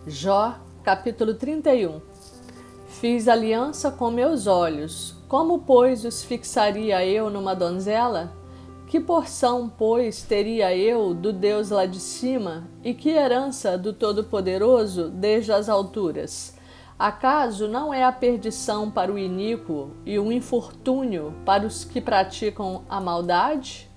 Jó, capítulo 31. Fiz aliança com meus olhos, como, pois, os fixaria eu numa donzela? Que porção, pois, teria eu do Deus lá de cima, e que herança do Todo-Poderoso desde as alturas? Acaso não é a perdição para o iníquo e o infortúnio para os que praticam a maldade?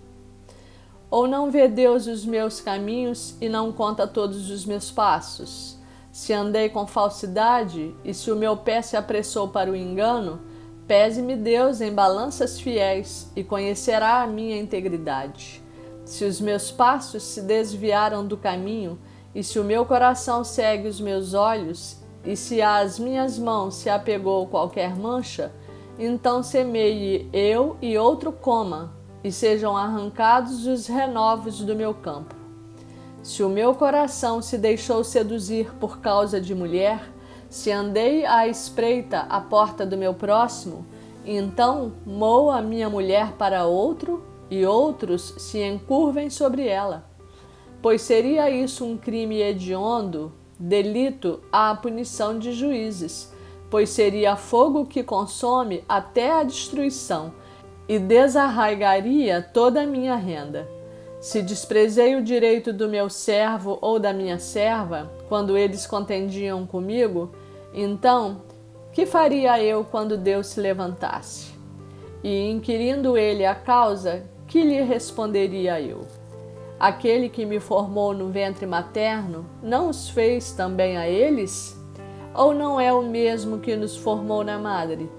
Ou não vê Deus os meus caminhos e não conta todos os meus passos? Se andei com falsidade e se o meu pé se apressou para o engano, pese-me Deus em balanças fiéis e conhecerá a minha integridade. Se os meus passos se desviaram do caminho e se o meu coração segue os meus olhos e se às minhas mãos se apegou qualquer mancha, então semeie eu e outro coma, e sejam arrancados os renovos do meu campo. Se o meu coração se deixou seduzir por causa de mulher, se andei à espreita à porta do meu próximo, então moa a minha mulher para outro, e outros se encurvem sobre ela. Pois seria isso um crime hediondo, delito à punição de juízes, pois seria fogo que consome até a destruição, e desarraigaria toda a minha renda. Se desprezei o direito do meu servo ou da minha serva, quando eles contendiam comigo, então, que faria eu quando Deus se levantasse? E, inquirindo ele a causa, que lhe responderia eu? Aquele que me formou no ventre materno, não os fez também a eles? Ou não é o mesmo que nos formou na madre?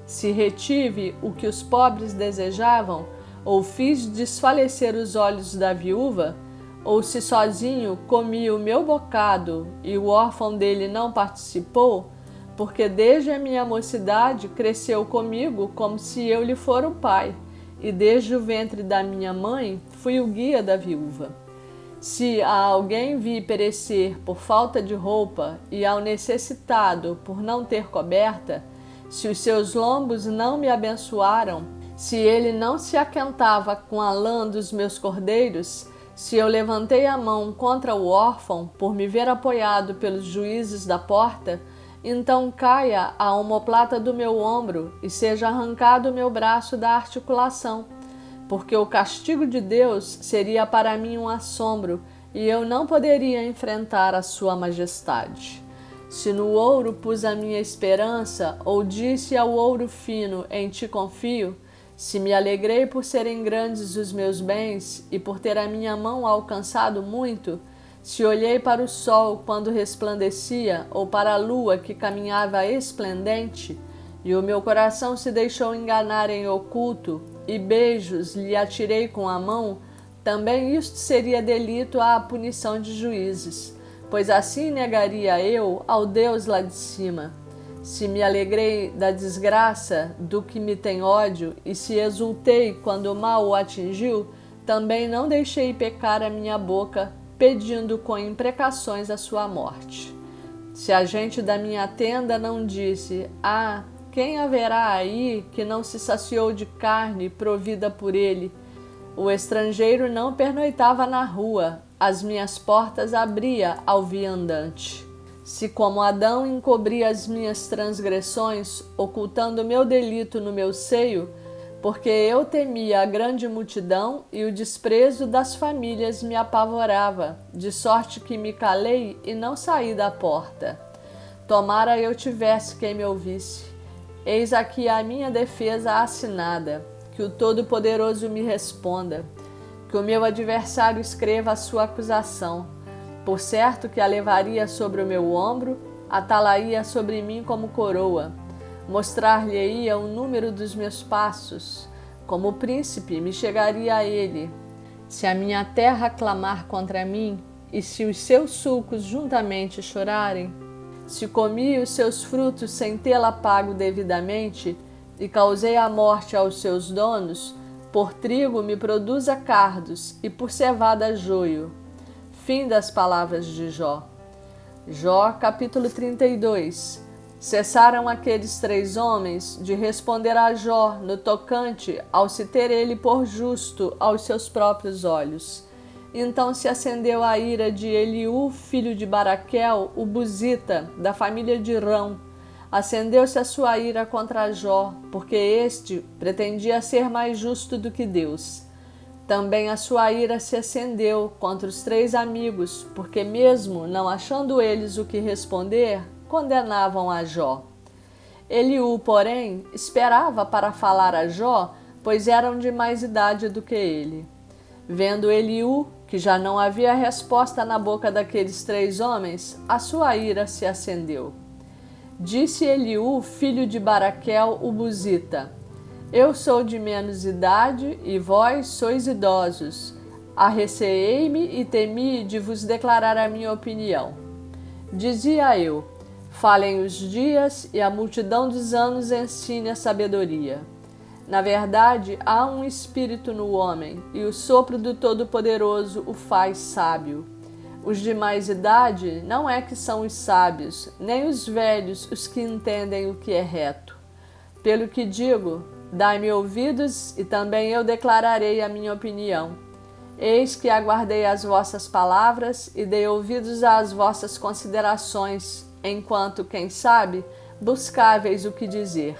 Se retive o que os pobres desejavam, ou fiz desfalecer os olhos da viúva, ou se sozinho comi o meu bocado e o órfão dele não participou, porque desde a minha mocidade cresceu comigo como se eu lhe fora o pai, e desde o ventre da minha mãe fui o guia da viúva. Se a alguém vi perecer por falta de roupa e ao necessitado por não ter coberta, se os seus lombos não me abençoaram, se ele não se aquentava com a lã dos meus cordeiros, se eu levantei a mão contra o órfão por me ver apoiado pelos juízes da porta, então caia a omoplata do meu ombro e seja arrancado o meu braço da articulação, porque o castigo de Deus seria para mim um assombro e eu não poderia enfrentar a sua majestade. Se no ouro pus a minha esperança, ou disse ao ouro fino, em ti confio, se me alegrei por serem grandes os meus bens e por ter a minha mão alcançado muito, se olhei para o sol quando resplandecia ou para a lua que caminhava esplendente, e o meu coração se deixou enganar em oculto, e beijos lhe atirei com a mão, também isto seria delito à punição de juízes, pois assim negaria eu ao Deus lá de cima. Se me alegrei da desgraça do que me tem ódio, e se exultei quando o mal o atingiu, também não deixei pecar a minha boca, pedindo com imprecações a sua morte. Se a gente da minha tenda não disse, quem haverá aí que não se saciou de carne provida por ele? O estrangeiro não pernoitava na rua, as minhas portas abria ao viandante. Se como Adão encobri as minhas transgressões, ocultando meu delito no meu seio, porque eu temia a grande multidão e o desprezo das famílias me apavorava, de sorte que me calei e não saí da porta. Tomara eu tivesse quem me ouvisse. Eis aqui a minha defesa assinada, que o Todo-Poderoso me responda, que o meu adversário escreva a sua acusação. Por certo que a levaria sobre o meu ombro, atá-la-ia sobre mim como coroa, mostrar-lhe-ia o número dos meus passos, como príncipe me chegaria a ele. Se a minha terra clamar contra mim, e se os seus sulcos juntamente chorarem, se comi os seus frutos sem tê-la pago devidamente, e causei a morte aos seus donos, por trigo me produza cardos, e por cevada joio. Fim das palavras de Jó. Jó, capítulo 32. Cessaram aqueles 3 homens de responder a Jó no tocante ao se ter ele por justo aos seus próprios olhos. Então se acendeu a ira de Eliú, filho de Baraquel, o buzita, da família de Rão. Acendeu-se a sua ira contra Jó, porque este pretendia ser mais justo do que Deus. Também a sua ira se acendeu contra os 3 amigos, porque mesmo não achando eles o que responder, condenavam a Jó. Eliú, porém, esperava para falar a Jó, pois eram de mais idade do que ele. Vendo Eliú que já não havia resposta na boca daqueles 3 homens, a sua ira se acendeu. Disse Eliú, filho de Baraquel, o buzita: Eu sou de menos idade e vós sois idosos. Arreceei-me e temi de vos declarar a minha opinião. Dizia eu: Falem os dias e a multidão dos anos ensine a sabedoria. Na verdade, há um espírito no homem, e o sopro do Todo-Poderoso o faz sábio. Os de mais idade não é que são os sábios, nem os velhos os que entendem o que é reto. Pelo que digo, dai-me ouvidos, e também eu declararei a minha opinião. Eis que aguardei as vossas palavras e dei ouvidos às vossas considerações, enquanto, quem sabe, buscáveis o que dizer.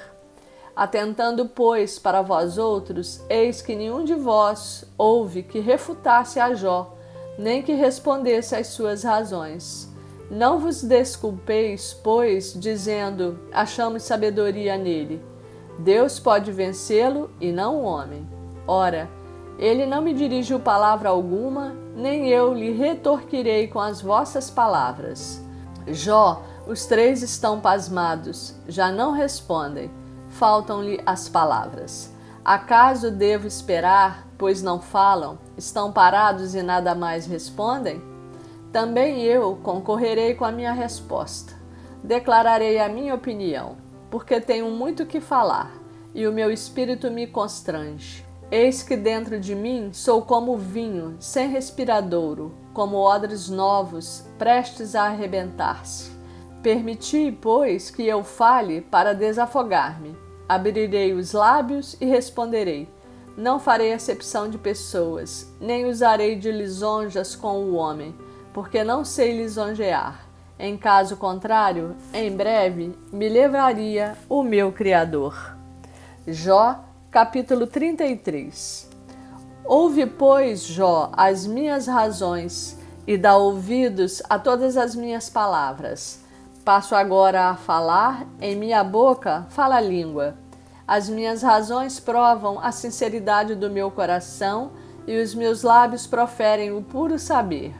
Atentando, pois, para vós outros, eis que nenhum de vós houve que refutasse a Jó, nem que respondesse às suas razões. Não vos desculpeis, pois, dizendo: achamos sabedoria nele. Deus pode vencê-lo e não o homem. Ora, ele não me dirigiu palavra alguma, nem eu lhe retorquirei com as vossas palavras. Jó, os 3 estão pasmados, já não respondem. Faltam-lhe as palavras. Acaso devo esperar, pois não falam? Estão parados e nada mais respondem? Também eu concorrerei com a minha resposta. Declararei a minha opinião, porque tenho muito que falar, e o meu espírito me constrange. Eis que dentro de mim sou como vinho, sem respiradouro, como odres novos, prestes a arrebentar-se. Permiti, pois, que eu fale para desafogar-me. Abrirei os lábios e responderei. Não farei acepção de pessoas, nem usarei de lisonjas com o homem, porque não sei lisonjear. Em caso contrário, em breve me levaria o meu Criador. Jó, capítulo 33. Ouve, pois, Jó, as minhas razões, e dá ouvidos a todas as minhas palavras. Passo agora a falar, em minha boca fala a língua. As minhas razões provam a sinceridade do meu coração, e os meus lábios proferem o puro saber.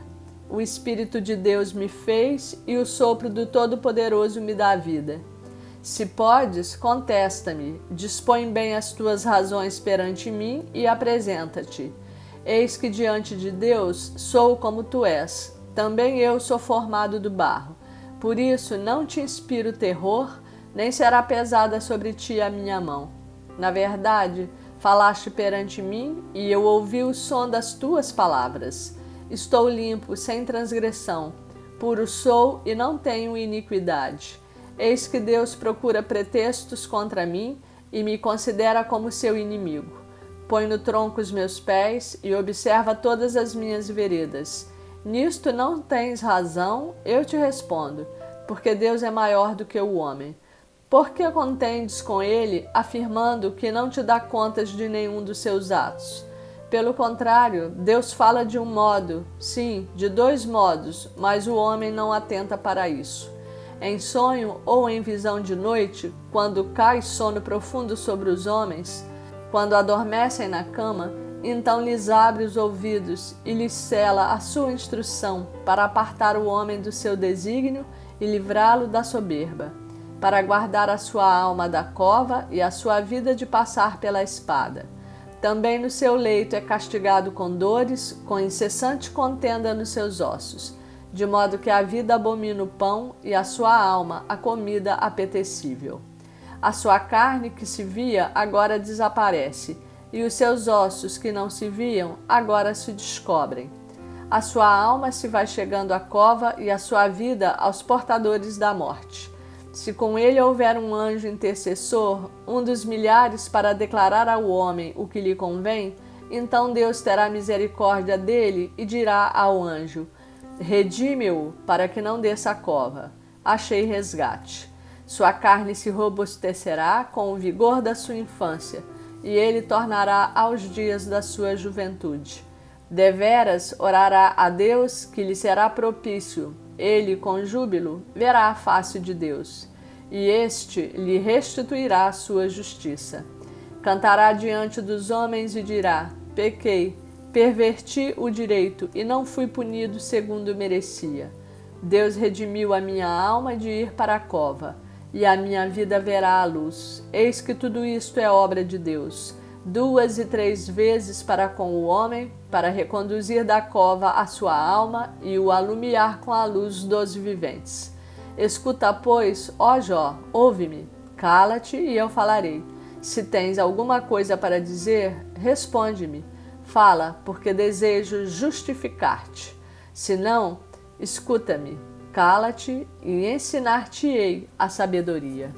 O Espírito de Deus me fez, e o sopro do Todo-Poderoso me dá vida. Se podes, contesta-me, dispõe bem as tuas razões perante mim e apresenta-te. Eis que diante de Deus sou como tu és, também eu sou formado do barro. Por isso não te inspiro terror, nem será pesada sobre ti a minha mão. Na verdade, falaste perante mim, e eu ouvi o som das tuas palavras. Estou limpo, sem transgressão, puro sou e não tenho iniquidade. Eis que Deus procura pretextos contra mim e me considera como seu inimigo. Põe no tronco os meus pés e observa todas as minhas veredas. Nisto não tens razão, eu te respondo, porque Deus é maior do que o homem. Por que contendes com ele, afirmando que não te dá contas de nenhum dos seus atos? Pelo contrário, Deus fala de um modo, sim, de 2 modos, mas o homem não atenta para isso. Em sonho ou em visão de noite, quando cai sono profundo sobre os homens, quando adormecem na cama, então lhes abre os ouvidos e lhes cela a sua instrução para apartar o homem do seu desígnio e livrá-lo da soberba, para guardar a sua alma da cova e a sua vida de passar pela espada. Também no seu leito é castigado com dores, com incessante contenda nos seus ossos, de modo que a vida abomina o pão e a sua alma a comida apetecível. A sua carne que se via agora desaparece, e os seus ossos que não se viam agora se descobrem. A sua alma se vai chegando à cova e a sua vida aos portadores da morte. Se com ele houver um anjo intercessor, um dos milhares para declarar ao homem o que lhe convém, então Deus terá misericórdia dele e dirá ao anjo: redime-o para que não desça a cova. Achei resgate. Sua carne se robustecerá com o vigor da sua infância, e ele tornará aos dias da sua juventude. Deveras orará a Deus, que lhe será propício. Ele, com júbilo, verá a face de Deus, e este lhe restituirá a sua justiça. Cantará diante dos homens e dirá: pequei, perverti o direito e não fui punido segundo merecia. Deus redimiu a minha alma de ir para a cova, e a minha vida verá a luz. Eis que tudo isto é obra de Deus, 2 e 3 vezes para com o homem, para reconduzir da cova a sua alma e o alumiar com a luz dos viventes. Escuta, pois, ó Jó, ouve-me, cala-te e eu falarei. Se tens alguma coisa para dizer, responde-me. Fala, porque desejo justificar-te. Se não, escuta-me, cala-te e ensinar-te-ei a sabedoria.